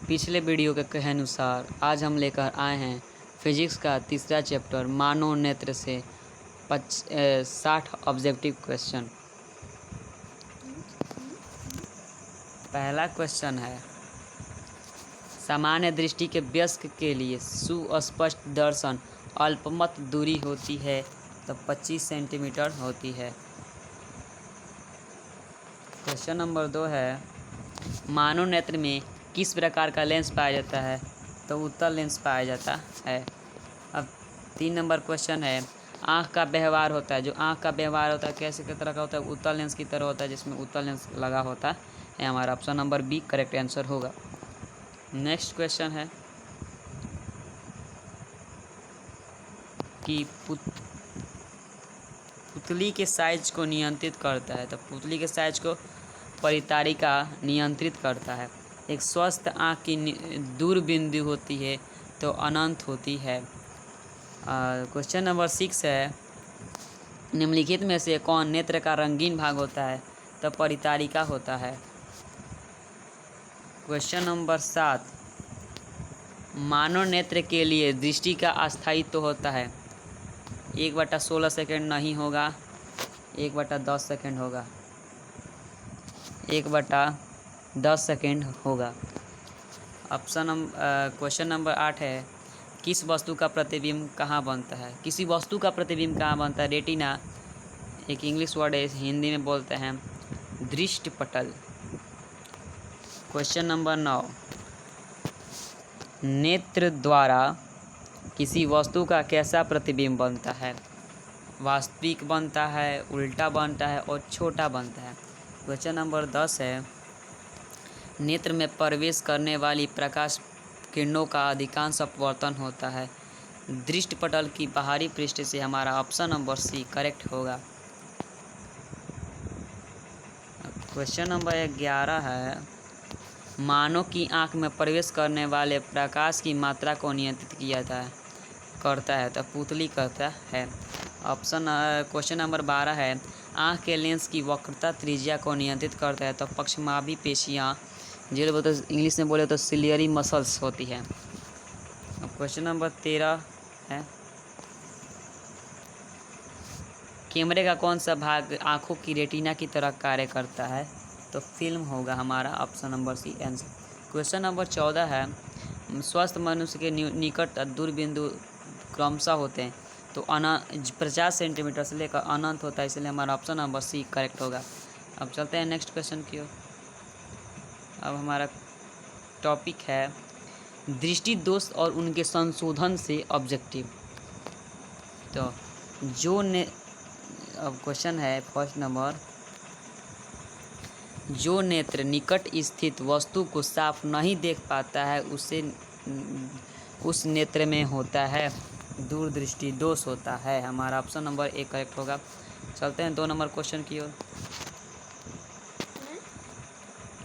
पिछले वीडियो के कहे अनुसार आज हम लेकर आए हैं फिजिक्स का तीसरा चैप्टर मानव नेत्र से 60 ऑब्जेक्टिव क्वेश्चन। पहला क्वेश्चन है, सामान्य दृष्टि के वयस्क के लिए सुस्पष्ट दर्शन अल्पमत दूरी होती है तो 25 सेंटीमीटर होती है। क्वेश्चन नंबर 2 है, मानव नेत्र में किस प्रकार का लेंस पाया जाता है तो उत्तल लेंस पाया जाता है। अब 3 नंबर क्वेश्चन है, आँख का व्यवहार होता है, जो आँख का व्यवहार होता है कैसे किस तरह का होता है, उत्तल लेंस की तरह होता है जिसमें उत्तल लेंस लगा होता है। हमारा option number B correct answer होगा। नेक्स्ट क्वेश्चन है कि पुतली के साइज को नियंत्रित करता है तो पुतली के साइज को परितारिका नियंत्रित करता है। एक स्वस्थ आँख की दूर बिंदु होती है तो अनंत होती है। क्वेश्चन नंबर 6 है, निम्नलिखित में से कौन नेत्र का रंगीन भाग होता है तो परितारिका होता है। क्वेश्चन नंबर 7, मानव नेत्र के लिए दृष्टि का अस्थायित्व होता है 1/16 सेकेंड नहीं होगा, 1/10 सेकेंड होगा, 1/10 सेकेंड होगा। क्वेश्चन नंबर 8 है, किस वस्तु का प्रतिबिंब कहाँ बनता है। किसी वस्तु का प्रतिबिंब कहाँ बनता है, रेटिना एक इंग्लिश वर्ड है, हिंदी में बोलते हैं दृष्टिपटल। क्वेश्चन नंबर 9, नेत्र द्वारा किसी वस्तु का कैसा प्रतिबिंब बनता है, वास्तविक बनता है, उल्टा बनता है और छोटा बनता है। क्वेश्चन नंबर 10 है, नेत्र में प्रवेश करने वाली प्रकाश किरणों का अधिकांश अपवर्तन होता है दृष्टिपटल की बाहरी पृष्ठ से। हमारा ऑप्शन नंबर सी करेक्ट होगा। क्वेश्चन नंबर 11 है, मानव की आंख में प्रवेश करने वाले प्रकाश की मात्रा को नियंत्रित करता है तो पुतली करता है। क्वेश्चन नंबर 12 है, आँख के लेंस की वक्रता त्रिज्या को नियंत्रित करता है तो पक्षमाभी पेशियाँ जो बोलते इंग्लिश में बोले तो सिलियरी मसल्स होती है। अब क्वेश्चन नंबर 13 है, कैमरे का कौन सा भाग आँखों की रेटिना की तरह कार्य करता है तो फिल्म होगा। हमारा option number C answer. Question number 14 है, स्वस्थ मनुष्य के निकट दूर बिंदु क्रमशः होते हैं तो 50 सेंटीमीटर से लेकर अनंत होता है, इसलिए हमारा ऑप्शन नंबर सी करेक्ट होगा। अब चलते हैं नेक्स्ट क्वेश्चन की ओर। अब हमारा टॉपिक है दृष्टि दोष और उनके संशोधन से ऑब्जेक्टिव। तो अब क्वेश्चन है फर्स्ट नंबर, जो नेत्र निकट स्थित वस्तु को साफ नहीं देख पाता है उस नेत्र में होता है दूरदृष्टि दोष होता है। हमारा ऑप्शन नंबर ए करेक्ट होगा। चलते हैं 2 नंबर क्वेश्चन की ओर।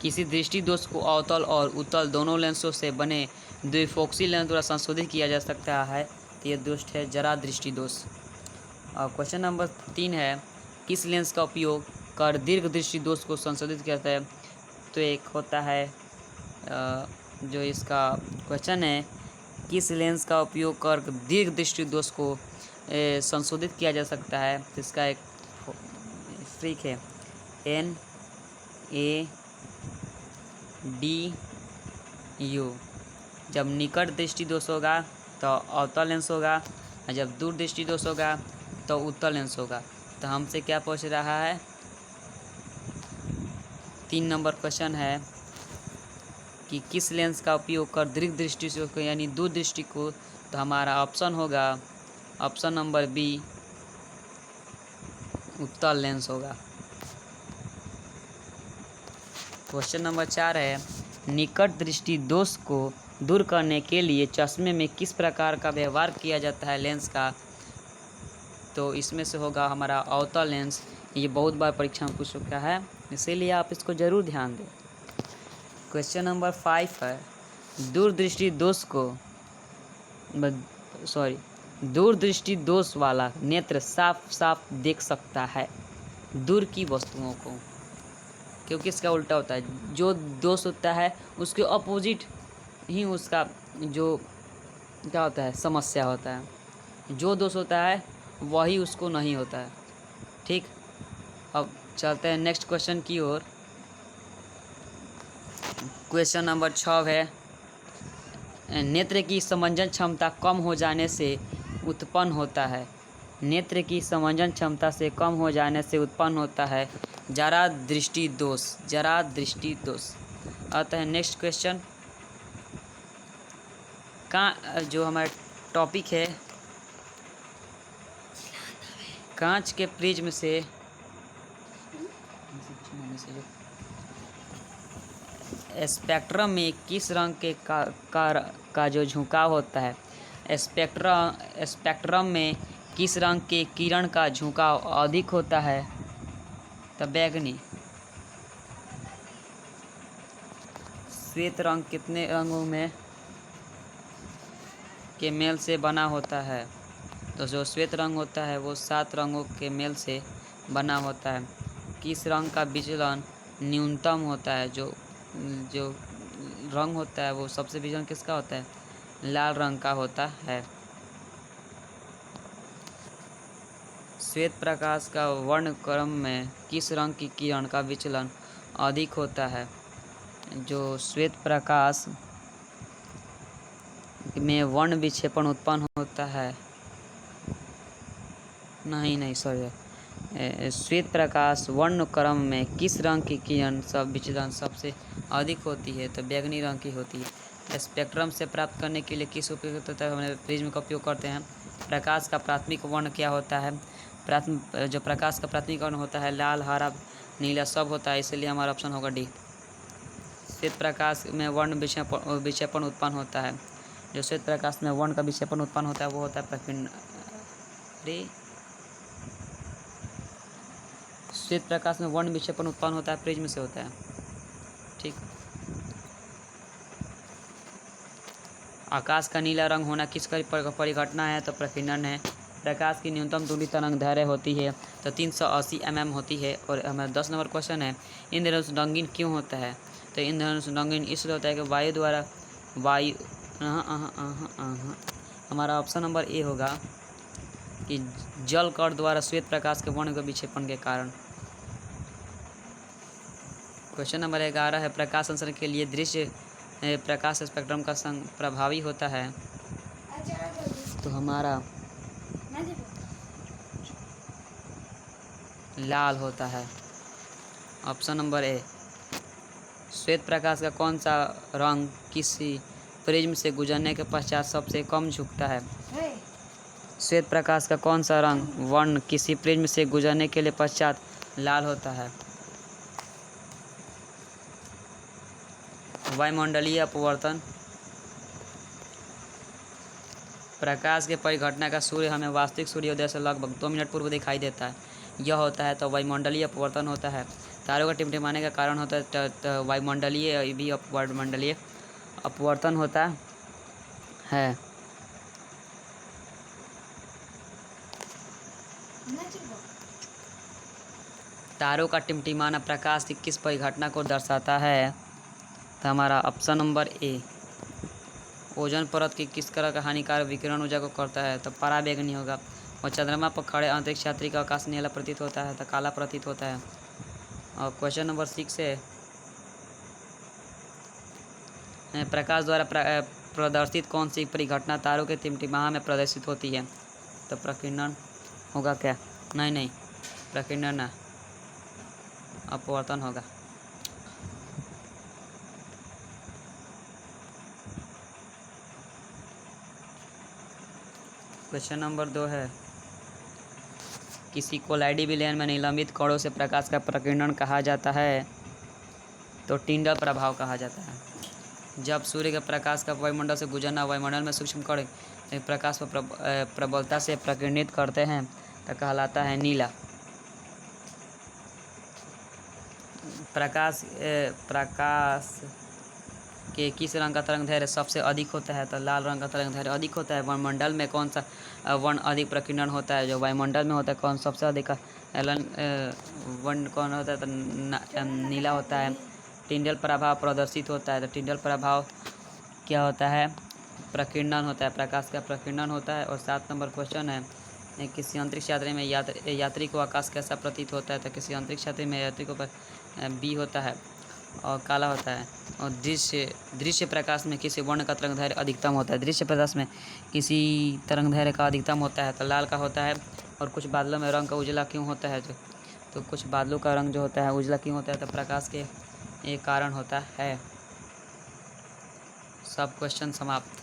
किसी दृष्टि दोष को अवतल और उत्तल दोनों लेंसों से बने द्विफोक्सी लेंस द्वारा संशोधित किया जा सकता है तो यह दोष है जरा दृष्टि दोष। और क्वेश्चन नंबर 3 है, किस लेंस का उपयोग कर दीर्घ दृष्टि दोष को संशोधित करता है तो एक होता है जो इसका क्वेश्चन है, किस लेंस का उपयोग कर दीर्घ दृष्टि दोष को संशोधित किया जा सकता है तो इसका एक ट्रिक है NADU। जब निकट दृष्टि दोष होगा तो अवतल लेंस होगा और जब दूर दृष्टि दोष होगा तो उत्तल लेंस होगा। तो हमसे क्या पूछ रहा है, 3 नंबर क्वेश्चन है कि किस लेंस का उपयोग कर दीर्घ दृष्टि को यानी दूर दृष्टि को, तो हमारा ऑप्शन होगा ऑप्शन नंबर बी उत्तल लेंस होगा। क्वेश्चन नंबर 4 है, निकट दृष्टि दोष को दूर करने के लिए चश्मे में किस प्रकार का व्यवहार किया जाता है लेंस का, तो इसमें से होगा हमारा अवतल लेंस। ये बहुत बार परीक्षा में पूछ चुका है, इसीलिए आप इसको ज़रूर ध्यान दें। क्वेश्चन नंबर 5 है, दूर दृष्टि दोष वाला नेत्र साफ साफ देख सकता है दूर की वस्तुओं को, क्योंकि इसका उल्टा होता है। जो दोष होता है उसके अपोजिट ही उसका जो क्या होता है समस्या होता है। जो दोष होता है वही उसको नहीं होता है। ठीक, अब चलते हैं नेक्स्ट क्वेश्चन की ओर। क्वेश्चन नंबर 6 है, नेत्र की समंजन क्षमता कम हो जाने से उत्पन्न होता है। नेत्र की समंजन क्षमता से कम हो जाने से उत्पन्न होता है जरा दृष्टि दोष। जरा दृष्टि दोष। आता है नेक्स्ट क्वेश्चन का जो हमारा टॉपिक है, कांच के प्रिज्म से स्पेक्ट्रम में किस रंग के का जो झुकाव होता है। स्पेक्ट्रम में किस रंग के किरण का झुकाव अधिक होता है। तो बैगनी। श्वेत रंग कितने रंगों में के मेल से बना होता है। तो जो श्वेत रंग होता है वो 7 रंगों के मेल से बना होता है। किस रंग का विचलन न्यूनतम होता है। जो जो रंग होता है वो सबसे विचलन किसका होता है, लाल रंग का होता है। श्वेत प्रकाश का वर्ण क्रम में किस रंग की किरण का विचलन अधिक होता है। जो श्वेत प्रकाश में वर्ण विक्षेपण उत्पन्न होता है, नहीं सॉरी, श्वेत प्रकाश वर्ण क्रम में किस रंग की किरण सब विचलन सबसे अधिक होती है। तो बैगनी रंग की होती है। स्पेक्ट्रम से प्राप्त करने के लिए किस उपयोग होता है, हम प्रिज्म का उपयोग करते हैं। प्रकाश का प्राथमिक वर्ण क्या होता है। जो प्रकाश का प्राथमिक वर्ण होता है लाल, हरा, नीला सब होता है, इसलिए हमारा ऑप्शन होगा डी। श्वेत प्रकाश में वर्ण विक्षेपण उत्पन्न होता है। जो श्वेत प्रकाश में वर्ण का विक्षेपण उत्पन्न होता है वो होता है प्रकीर्ण। श्वेत प्रकाश में वर्ण विक्षेपण उत्पन्न होता है प्रिज्म से होता है। ठीक, आकाश का नीला रंग होना किसका परिघटना है। तो प्रकीर्णन है। प्रकाश की न्यूनतम दूरी तरंग दैर्घ्य होती है तो 380 mm होती है। और हमारा 10 नंबर क्वेश्चन है, इंद्रधनुष रंगीन क्यों होता है। तो इंद्रधनुष रंगीन इसलिए होता है कि वायु द्वारा हमारा ऑप्शन नंबर ए होगा कि जल कण द्वारा श्वेत प्रकाश के वर्ण के विक्षेपण के कारण। क्वेश्चन नंबर 11 है, प्रकाश संसरण के लिए दृश्य प्रकाश स्पेक्ट्रम का संग प्रभावी होता है। तो हमारा लाल होता है। Option number A. श्वेत प्रकाश का कौन सा रंग किसी प्रिज्म से गुजरने के पश्चात सबसे कम झुकता है। श्वेत प्रकाश का कौन सा रंग वर्ण किसी प्रिज्म से गुजरने के लिए पश्चात लाल होता है। वायुमंडलीय अपवर्तन। प्रकाश के परिघटना का सूर्य हमें वास्तविक सूर्योदय से लगभग 2 मिनट पूर्व दिखाई देता है, यह होता है तो वायुमंडलीय अपवर्तन होता है। तारों का टिमटिमाने का कारण होता है तो वायुमंडलीय भी वायुमंडलीय अपवर्तन होता है। तारों का टिमटिमाना प्रकाश की किस परिघटना को दर्शाता है। तो हमारा ऑप्शन नंबर ए। ओजोन परत की किस तरह का हानिकारक विकिरण ऊर्जा को करता है। तो पराबैंगनी होगा। और चंद्रमा पर खड़े अंतरिक्ष यात्री का आकाश नीला प्रतीत होता है तो काला प्रतीत होता है। और क्वेश्चन नंबर 6 है, प्रकाश द्वारा प्रदर्शित कौन सी परिघटना तारों के टिमटिमाह में प्रदर्शित होती है। तो प्रकीर्णन होगा क्या, नहीं प्रकीर्णन ना, अपवर्तन होगा। क्वेश्चन नंबर 2 है, किसी कोलाइडी विलयन में निलंबित कणों से प्रकाश का प्रकीर्णन कहा जाता है। तो टिंडल प्रभाव कहा जाता है। जब सूर्य के प्रकाश का वायुमंडल से गुजरना वायुमंडल में सूक्ष्म कण प्रकाश को प्रबलता से प्रकीर्णित करते हैं तो कहलाता है नीला। प्रकाश के किस रंग का तरंग दैर्घ्य सबसे अधिक होता है। तो लाल रंग का तरंग दैर्घ्य अधिक होता है। वायुमंडल में कौन सा वर्ण अधिक प्रकीर्णन होता है। जो वायुमंडल में होता है कौन सबसे अधिक वर्ण कौन होता है। तो नीला होता है। टिंडल प्रभाव प्रदर्शित होता है। तो टिंडल प्रभाव क्या होता है, प्रकीर्णन होता है, प्रकाश का प्रकीर्णन होता है। और 7 नंबर क्वेश्चन है, किसी अंतरिक्ष यात्री में यात्री को आकाश कैसा प्रतीत होता है, तो किसी अंतरिक्ष यात्री में यात्री को बी होता है और काला होता है। और दृश्य प्रकाश में किसी वर्ण का तरंगदैर्घ्य अधिकतम होता है, दृश्य प्रकाश में किसी तरंगदैर्घ्य का अधिकतम होता है तो लाल का होता है। और कुछ बादलों में रंग का उजला क्यों होता है, तो कुछ बादलों का रंग जो होता है उजला क्यों होता है, तो प्रकाश के एक कारण होता है। सब क्वेश्चन समाप्त।